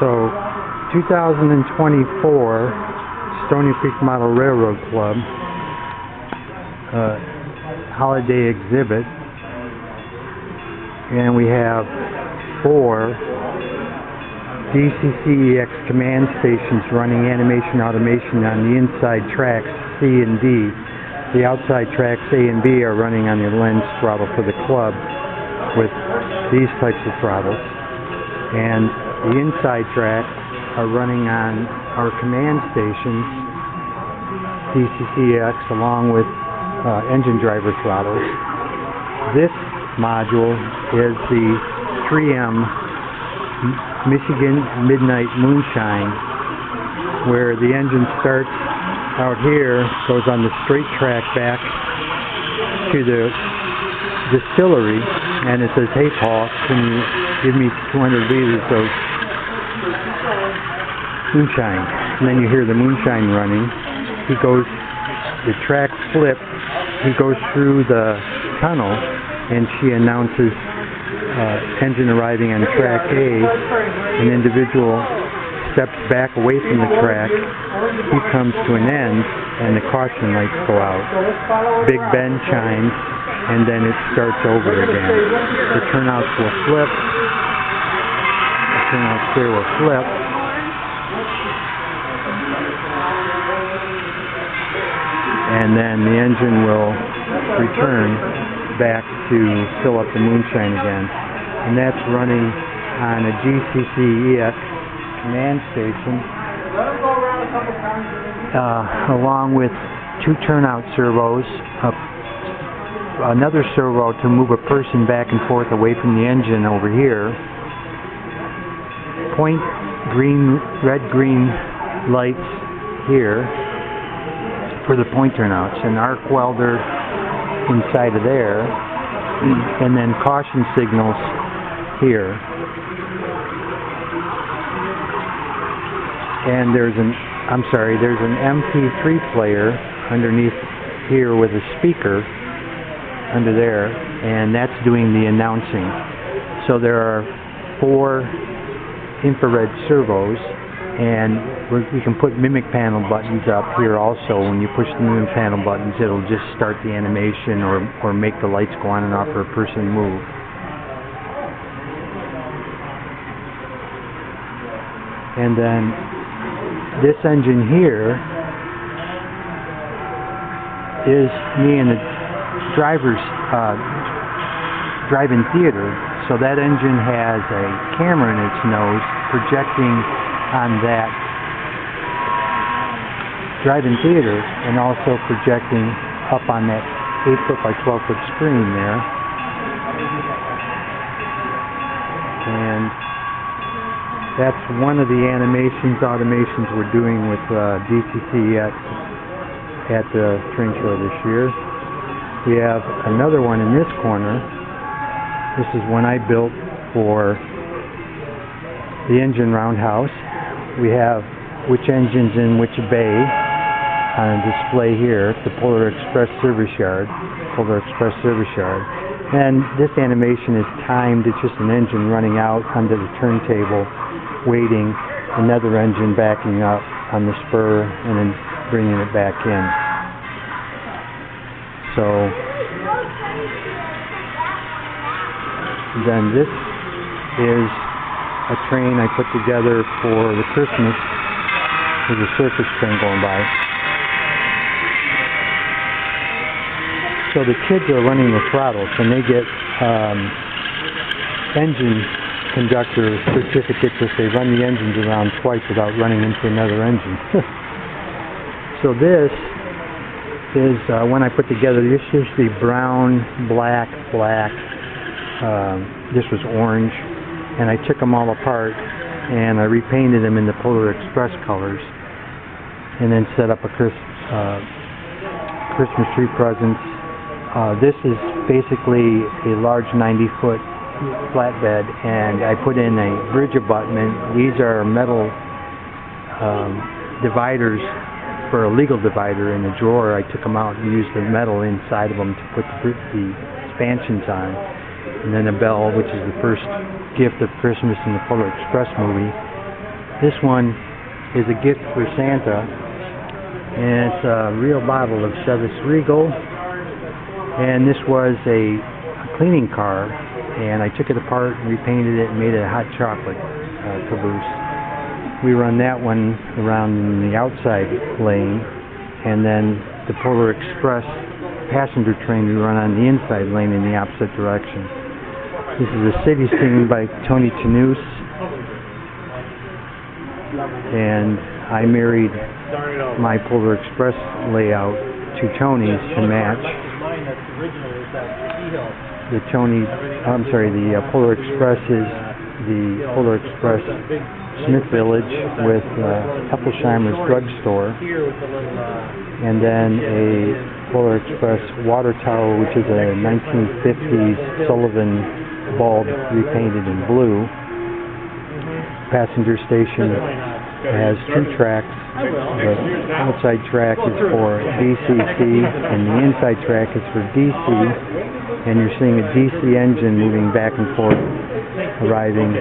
So, 2024 Stoney Creek Model Railroad Club holiday exhibit, and we have 4 DCC-EX command stations running animation automation on the inside tracks C and D. The outside tracks A and B are running on the lens throttle for the club with these types of throttles, and the inside tracks are running on our command stations DCC-EX along with engine driver throttles. This module is the 3M Michigan Midnight Moonshine, where the engine starts out here, goes on the straight track back to the distillery, and it says, "Hey Paul, can you give me 200 liters of moonshine?" And then you hear the moonshine running. He goes, the track flips, he goes through the tunnel, and she announces engine arriving on track A. An individual steps back away from the track. He comes to an end, and the caution lights go out. Big Ben chimes, and then it starts over again. The turnouts will flip. The turnouts here will flip. And then the engine will return back to fill up the moonshine again. And that's running on a DCC-EX command station, along with 2 turnout servos, another servo to move a person back and forth away from the engine over here, point green, red-green lights here for the point turnouts, an arc welder inside of there, and then caution signals here. And there's an MP3 player underneath here with a speaker under there, and that's doing the announcing. So there are 4 infrared servos, and we can put mimic panel buttons up here also. When you push the mimic panel buttons, it'll just start the animation or make the lights go on and off for a person move. And then this engine here is me in the driver's drive-in theater. So that engine has a camera in its nose projecting on that drive-in theater, and also projecting up on that 8-foot by 12-foot screen there. And that's one of the automations we're doing with DCC-EX at the train show this year. We have another one in this corner. This is one I built for the engine roundhouse. We have which engine's in which bay on a display here, the Polar Express service yard. And this animation is timed. It's just an engine running out onto the turntable, waiting, another engine backing up on the spur, and then bringing it back in. So then this is a train I put together for the Christmas. There's a circus train going by. So the kids are running the throttles, and they get engine conductor certificates if they run the engines around twice without running into another engine. So this is when I put together. This is the brown, black. This was orange, and I took them all apart and I repainted them in the Polar Express colors, and then set up a Christmas tree presents. This is basically a large 90-foot flatbed, and I put in a bridge abutment. These are metal dividers for a legal divider in a drawer. I took them out and used the metal inside of them to put the expansions on. And then a bell, which is the first gift of Christmas in the Polar Express movie. This one is a gift for Santa, and it's a real bottle of Chivas Regal, and this was a cleaning car, and I took it apart and repainted it and made it a hot chocolate caboose. We run that one around in the outside lane, and then the Polar Express passenger train we run on the inside lane in the opposite direction. This is a city scene by Tony Chanus, and I married my Polar Express layout to Tony's to match. The Polar Express is the Polar Express Smith Village with Hepplesheimer's drugstore, and then a Polar Express water tower, which is a 1950s Sullivan bulb repainted in blue. Passenger station has two tracks. The outside track is for DCC and the inside track is for DC, and you're seeing a DC engine moving back and forth, arriving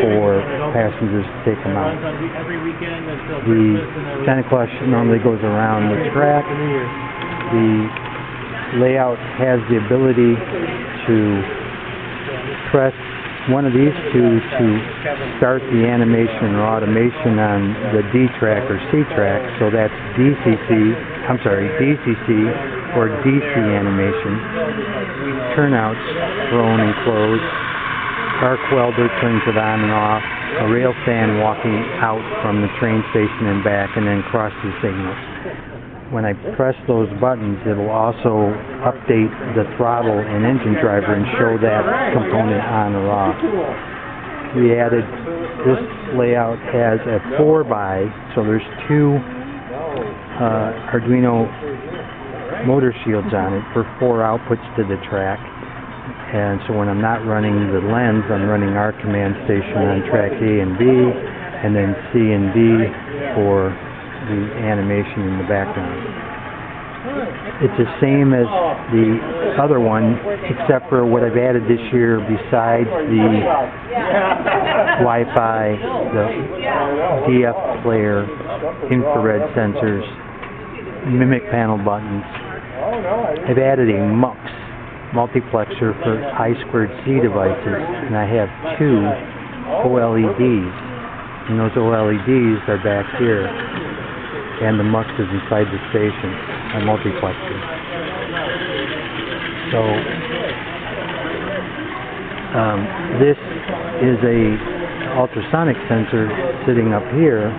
for passengers to take them out. The Santa Claus normally goes around the track. The layout has the ability to press one of these two to start the animation or automation on the D track or C track, so that's DCC or DC animation. Turnouts thrown and closed. Arc welder turns it on and off. A rail fan walking out from the train station and back, and then cross the signals. When I press those buttons, it will also update the throttle and engine driver and show that component on or off. We added, this layout has a 4x, so there's two Arduino motor shields on it for 4 outputs to the track. And so when I'm not running the lens, I'm running our command station on track A and B, and then C and D for the animation in the background. It's the same as the other one, except for what I've added this year besides the Wi-Fi, the DF player, infrared sensors, mimic panel buttons. I've added a MUX multiplexer for I2C devices, and I have 2 OLEDs, and those OLEDs are back here, and the MUX is inside the station, a multiplexer. So this is a ultrasonic sensor sitting up here,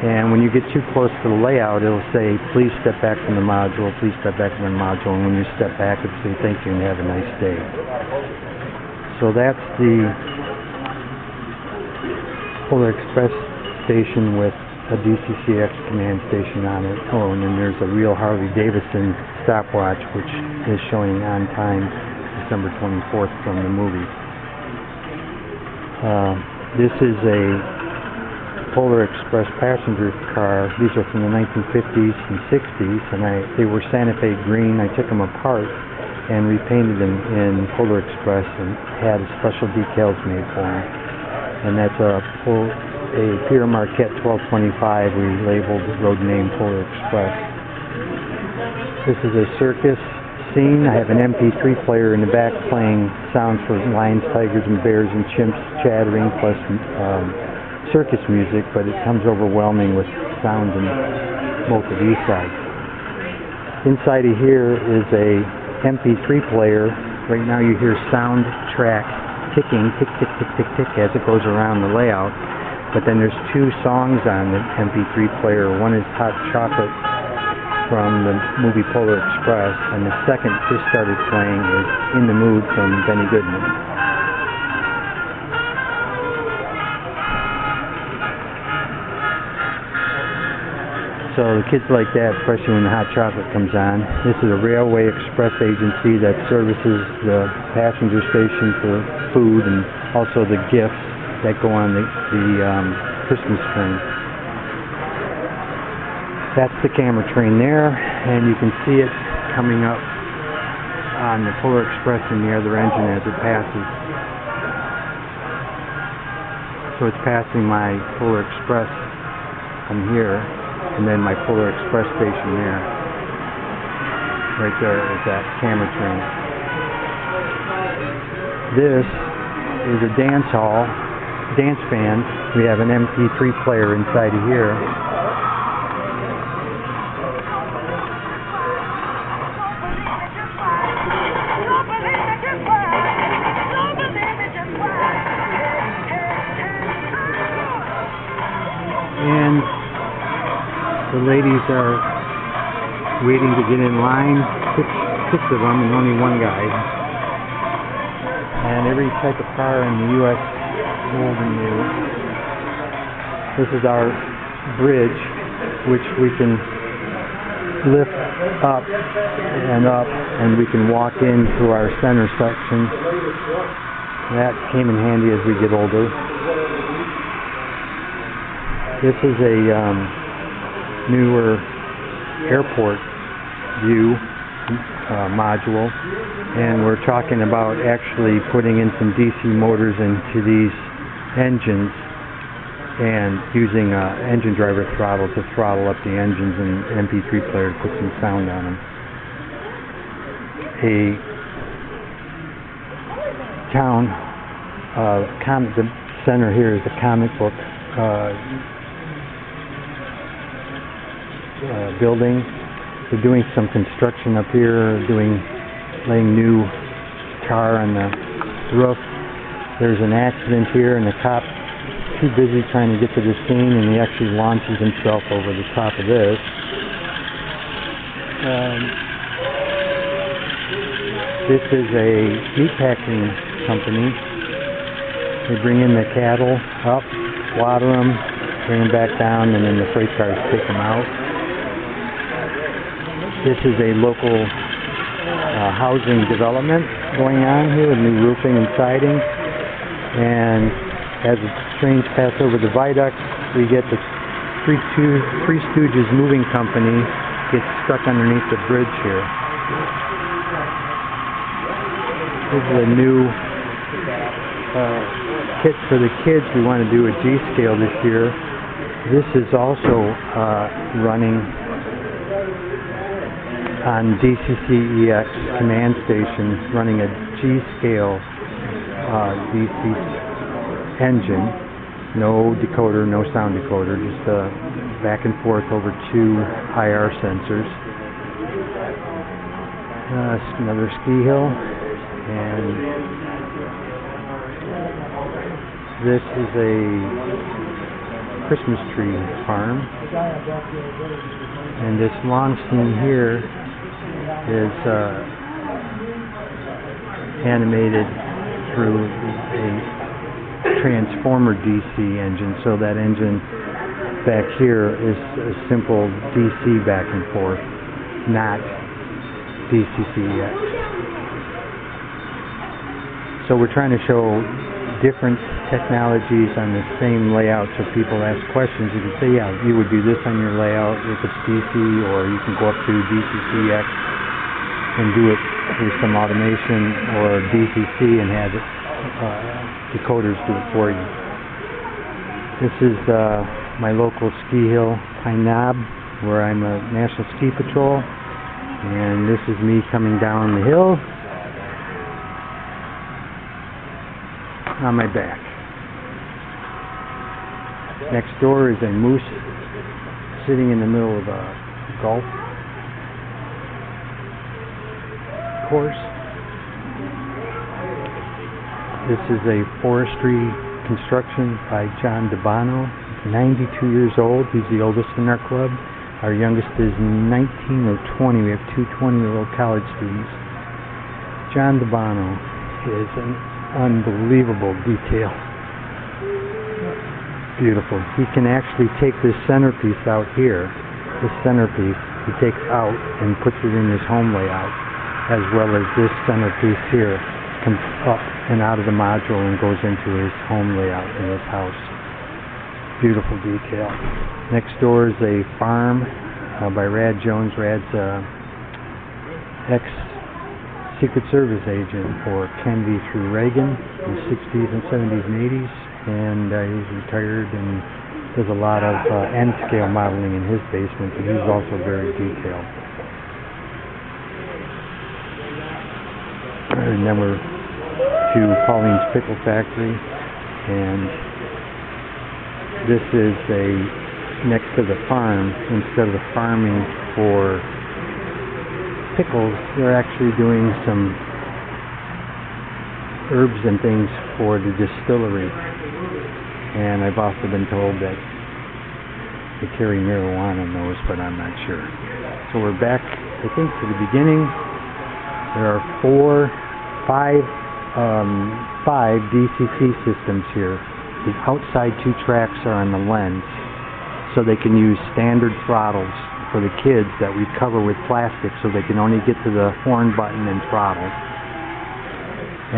and when you get too close to the layout, it'll say, please step back from the module, please step back from the module, and when you step back, it'll say, thank you and have a nice day. So that's the Polar Express station with a DCC-EX command station on it. Oh, and then there's a real Harley Davidson stopwatch, which is showing on time December 24th from the movie. This is a Polar Express passenger car. These are from the 1950s and 60s, and they were Santa Fe green. I took them apart and repainted them in Polar Express and had special decals made for them. And that's a Peter Marquette 1225. We labeled road name Polar Express. This is a circus scene. I have an MP3 player in the back playing sounds for lions, tigers, and bears and chimps chattering, plus circus music, but it comes overwhelming with sound in both of these sides. Inside of here is a MP3 player. Right now you hear sound track ticking, tick, tick, tick, tick, tick, as it goes around the layout. But then there's 2 songs on the MP3 player. One is Hot Chocolate from the movie Polar Express, and the second just started playing is In the Mood from Benny Goodman. So the kids like that, especially when the hot chocolate comes on. This is a Railway Express agency that services the passenger station for food and also the gifts that go on the Christmas train. That's the camera train there, and you can see it coming up on the Polar Express in the other engine as it passes. So it's passing my Polar Express from here, and then my Polar Express station there. Right there is that camera train. This is a dance hall, dance band. We have an MP3 player inside of here. And the ladies are waiting to get in line, six of them and only one guy. And every type of car in the U.S. old and new. This is our bridge, which we can lift up, and we can walk into our center section. That came in handy as we get older. This is a newer airport view module, and we're talking about actually putting in some DC motors into these engines and using engine driver throttle to throttle up the engines and MP3 player to put some sound on them. A town the center here is a comic book building. They're doing some construction up here, laying new tar on the roof. There's an accident here, and the cop's too busy trying to get to the scene, and he actually launches himself over the top of this. This is a meatpacking company. They bring in the cattle up, slaughter them, bring them back down, and then the freight cars take them out. This is a local housing development going on here with new roofing and siding. And as the trains pass over the viaduct, we get the Three Stooges Moving Company gets stuck underneath the bridge here. This is a new kit for the kids. We want to do a G-scale this year. This is also running on DCC-EX command station, running a G-scale DC engine. No decoder, no sound decoder, just back and forth over two IR sensors. Another ski hill, and this is a Christmas tree farm. And this long scene here is animated through a transformer DC engine, so that engine back here is a simple DC back and forth, not DCC-EX. So we're trying to show different technologies on the same layout, so people ask questions. You can say, yeah, you would do this on your layout if it's DC, or you can go up to DCC-EX and do it with some automation, or DCC and have decoders do it for you. This is my local ski hill, Pine Knob, where I'm a National Ski Patrol, and this is me coming down the hill on my back. Next door is a moose sitting in the middle of a golf course. This is a forestry construction by John DeBano. He's 92 years old. He's the oldest in our club. Our youngest is 19 or 20. We have two 20-year-old college students. John DeBano is an unbelievable detail. Beautiful. He can actually take this centerpiece out here. This centerpiece he takes out and puts it in his home layout, as well as this centerpiece here comes up and out of the module and goes into his home layout in his house. Beautiful detail. Next door is a farm by Rad Jones. Rad's ex-Secret Service agent for Kennedy through Reagan in the 60s and 70s and 80s. and he's retired and does a lot of N-scale modeling in his basement, but he's also very detailed. And then we're to Pauline's Pickle Factory, and this is next to the farm. Instead of farming for pickles, they're actually doing some herbs and things for the distillery. And I've also been told that they carry marijuana in those, but I'm not sure. So we're back, I think, to the beginning. There are five DCC systems here. The outside two tracks are on the lens, so they can use standard throttles for the kids that we cover with plastic, so they can only get to the horn button and throttle.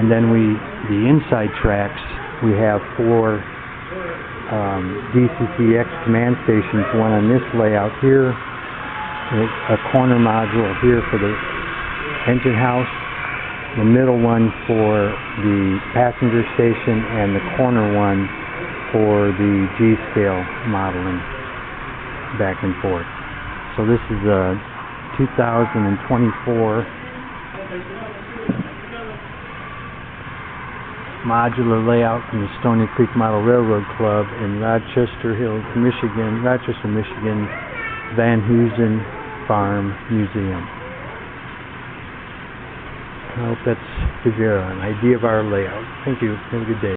And then the inside tracks, we have 4 DCC-EX command stations, one on this layout here, a corner module here for the engine house, the middle one for the passenger station, and the corner one for the G-scale modeling back and forth. So this is a 2024 modular layout from the Stoney Creek Model Railroad Club in Rochester, Michigan, Van Heusen Farm Museum. I hope that gives you an idea of our layout. Thank you. Have a good day.